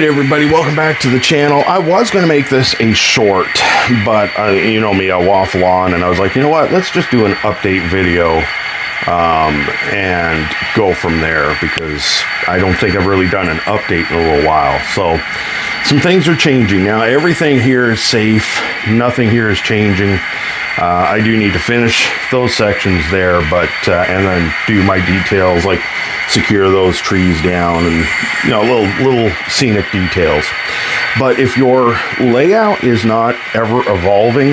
Alright everybody, welcome back to the channel. I was going to make this a short, but you know me, I waffle on, and I was like, you know what, let's just do an update video and go from there, because I don't think I've really done an update in a little while. So some things are changing. Now everything here is safe, nothing here is changing. I do need to finish those sections there, but and then do my details, like secure those trees down and, you know, little scenic details. But if your layout is not ever evolving,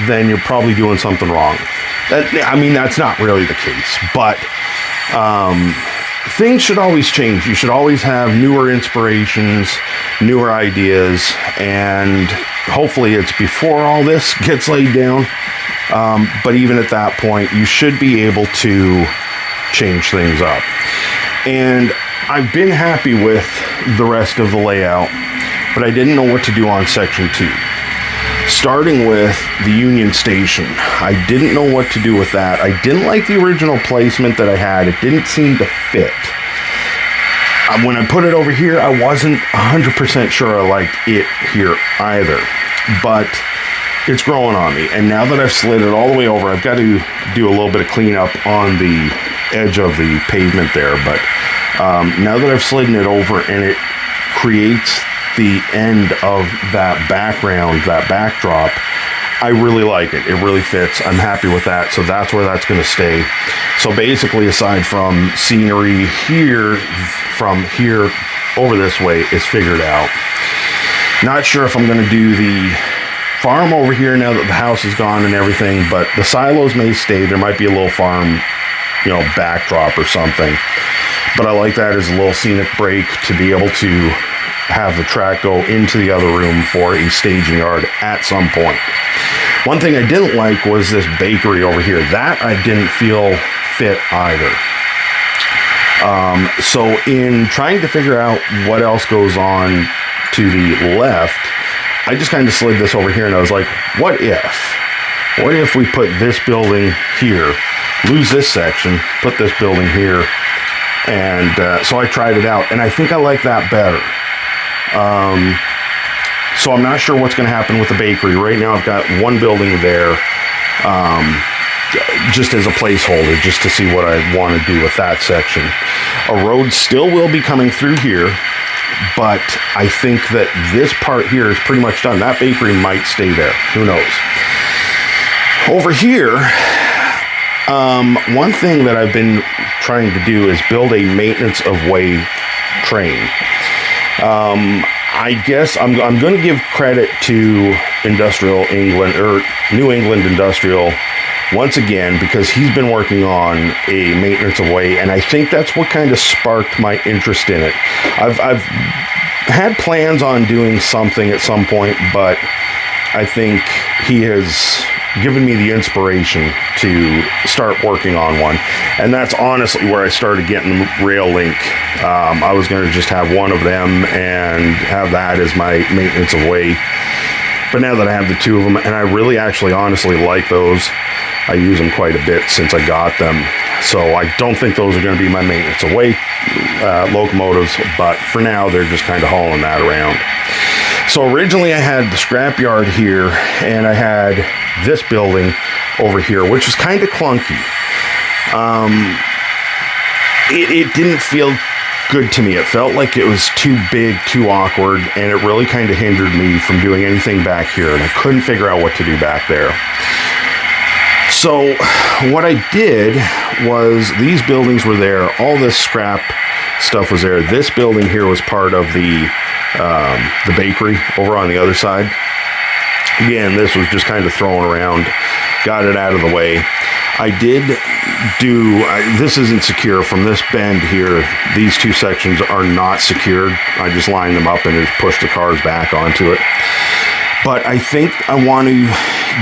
then you're probably doing something wrong. I mean, that's not really the case, but things should always change. You should always have newer inspirations, newer ideas, and hopefully it's before all this gets laid down. But even at that point, you should be able to change things up. And I've been happy with the rest of the layout, but I didn't know what to do on section 2. Starting with the Union Station, I didn't know what to do with that. I didn't like the original placement that I had. It didn't seem to fit. When I put it over here, I wasn't 100% sure I liked it here either, but it's growing on me. And now that I've slid it all the way over, I've got to do a little bit of cleanup on the edge of the pavement there. But now that I've slidden it over and it creates the end of that background, that backdrop, I really like it. It really fits. I'm happy with that. So that's where that's going to stay. So basically, aside from scenery here, from here over this way is figured out. Not sure if I'm going to do the farm over here now that the house is gone and everything, but the silos may stay. There might be a little farm, you know, backdrop or something. But I like that as a little scenic break to be able to have the track go into the other room for a staging yard at some point. One thing I didn't like was this bakery over here. That I didn't feel fit either. So in trying to figure out what else goes on to the left, I just kind of slid this over here and I was like, what if we put this building here, lose this section, put this building here, and so I tried it out, and I think I like that better. So I'm not sure what's going to happen with the bakery. Right now I've got one building there, just as a placeholder, just to see what I want to do with that section. A road still will be coming through here, but I think that this part here is pretty much done. That bakery might stay there. Who knows? Over here, one thing that I've been trying to do is build a maintenance of way train. I guess I'm going to give credit to Industrial England, or New England Industrial, once again, because he's been working on a maintenance of way, and I think that's what kind of sparked my interest in it. I've had plans on doing something at some point, but I think he has given me the inspiration to start working on one, and that's honestly where I started getting rail link. I was going to just have one of them and have that as my maintenance of way, but now that I have the two of them, and I really actually honestly like those, I use them quite a bit since I got them, so I don't think those are going to be my maintenance of way locomotives, but for now they're just kind of hauling that around. So originally I had the scrapyard here, and I had this building over here, which was kind of clunky. It didn't feel good to me. It felt like it was too big, too awkward, and it really kind of hindered me from doing anything back here, and I couldn't figure out what to do back there. So what I did was, these buildings were there, all this scrap stuff was there. This building here was part of the bakery over on the other side. Again, this was just kind of thrown around, got it out of the way. I did do, this isn't secure from this bend here. These two sections are not secured. I just lined them up and just pushed the cars back onto it. But I think I want to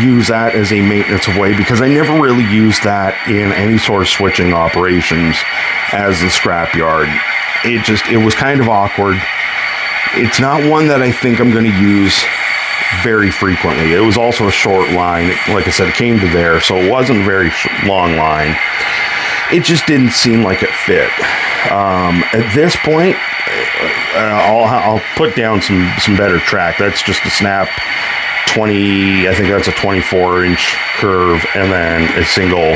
use that as a maintenance of way, because I never really used that in any sort of switching operations as the scrapyard. It was kind of awkward. It's not one that I think I'm going to use very frequently. It was also a short line. Like I said, it came to there, so it wasn't a very long line. It just didn't seem like it fit. At this point, I'll put down some better track. That's just a snap 20, I think that's a 24-inch curve, and then a single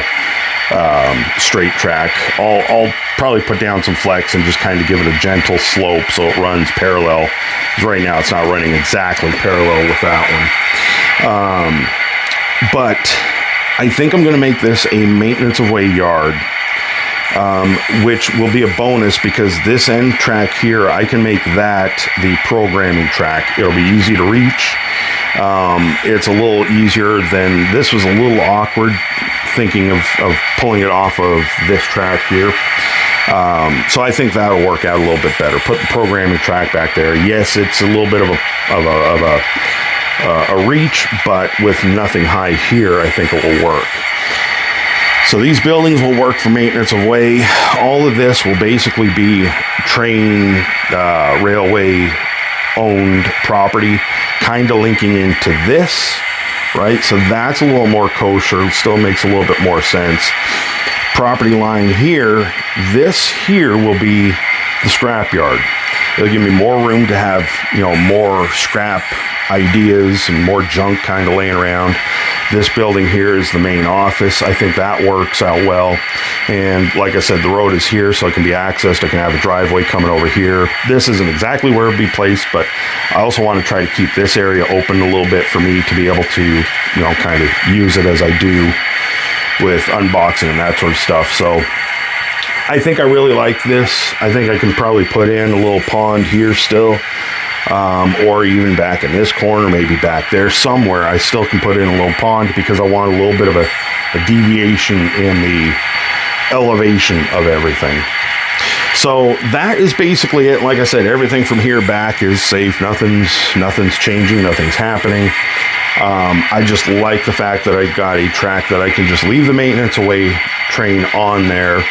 straight track. I'll probably put down some flex and just kind of give it a gentle slope so it runs parallel. Because right now it's not running exactly parallel with that one. But I think I'm going to make this a maintenance of way yard, which will be a bonus because this end track here, I can make that the programming track. It'll be easy to reach. It's a little easier than, this was a little awkward thinking of pulling it off of this track here. So I think that'll work out a little bit better. Put the programming track back there. Yes, it's a little bit of a reach, but with nothing high here, I think it will work. So these buildings will work for maintenance of way. All of this will basically be train, railway owned property, kind of linking into this, right? So that's a little more kosher, still makes a little bit more sense. Property line here, this here will be the scrap yard. It'll give me more room to have, more scrap ideas and more junk kind of laying around. This building here is the main office. I think that works out well. And like I said, the road is here, so it can be accessed. I can have a driveway coming over here. This isn't exactly where it'll be placed, but I also want to try to keep this area open a little bit for me to be able to, kind of use it as I do with unboxing and that sort of stuff. So I think I really like this. I think I can probably put in a little pond here still. Or even back in this corner, maybe back there somewhere, I still can put in a little pond because I want a little bit of a deviation in the elevation of everything. So that is basically it. Like I said, everything from here back is safe. Nothing's changing. Nothing's happening. I just like the fact that I got a track that I can just leave the maintenance away train on there.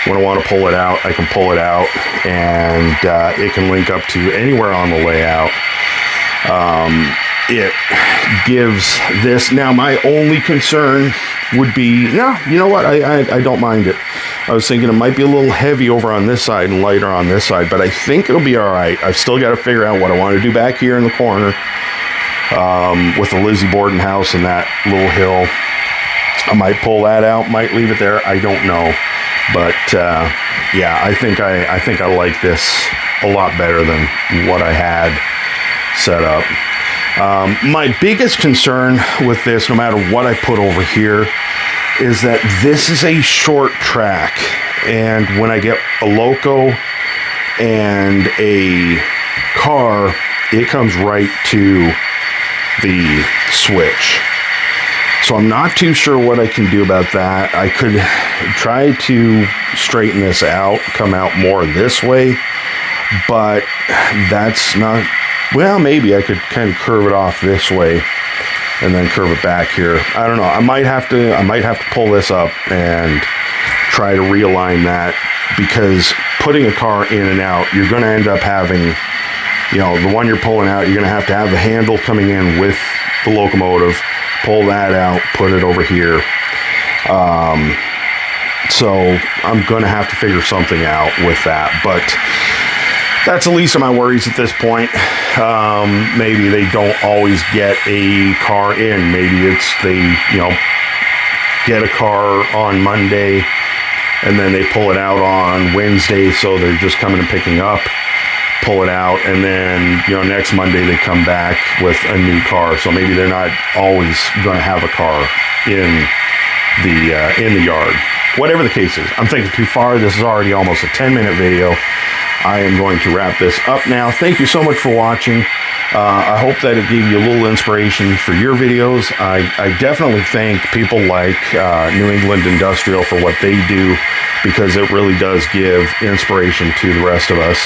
When I want to pull it out, I can pull it out, and it can link up to anywhere on the layout. It gives this. Now, my only concern would be, no, you know what? I don't mind it. I was thinking it might be a little heavy over on this side and lighter on this side, but I think it'll be all right. I've still got to figure out what I want to do back here in the corner with the Lizzie Borden house and that little hill. I might pull that out, might leave it there. I don't know. But yeah, I think I like this a lot better than what I had set up. My biggest concern with this, no matter what I put over here, is that this is a short track. And when I get a loco and a car, it comes right to the switch. So I'm not too sure what I can do about that. I could try to straighten this out, come out more this way, but that's not, well, maybe I could kind of curve it off this way and then curve it back here. I don't know. I might have to pull this up and try to realign that, because putting a car in and out, you're going to end up having, the one you're pulling out, you're going to have the handle coming in with the locomotive. Pull that out, put it over here. So I'm going to have to figure something out with that. But that's the least of my worries at this point. Maybe they don't always get a car in. Maybe it's they, get a car on Monday and then they pull it out on Wednesday. So they're just coming and picking up. Pull it out, and then next Monday they come back with a new car. So maybe they're not always going to have a car in the yard. Whatever the case is, I'm thinking too far. This is already almost a 10-minute video. I am going to wrap this up now. Thank you so much for watching. I hope that it gave you a little inspiration for your videos. I definitely thank people like New England Industrial for what they do, because it really does give inspiration to the rest of us.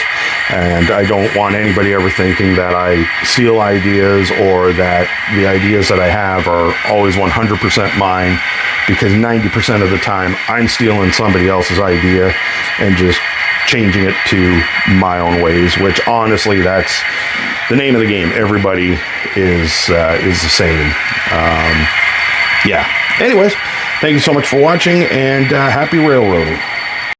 And I don't want anybody ever thinking that I steal ideas or that the ideas that I have are always 100% mine, because 90% of the time I'm stealing somebody else's idea and just changing it to my own ways, which honestly, that's the name of the game. Everybody is the same. Yeah. Anyways, thank you so much for watching, and happy railroading.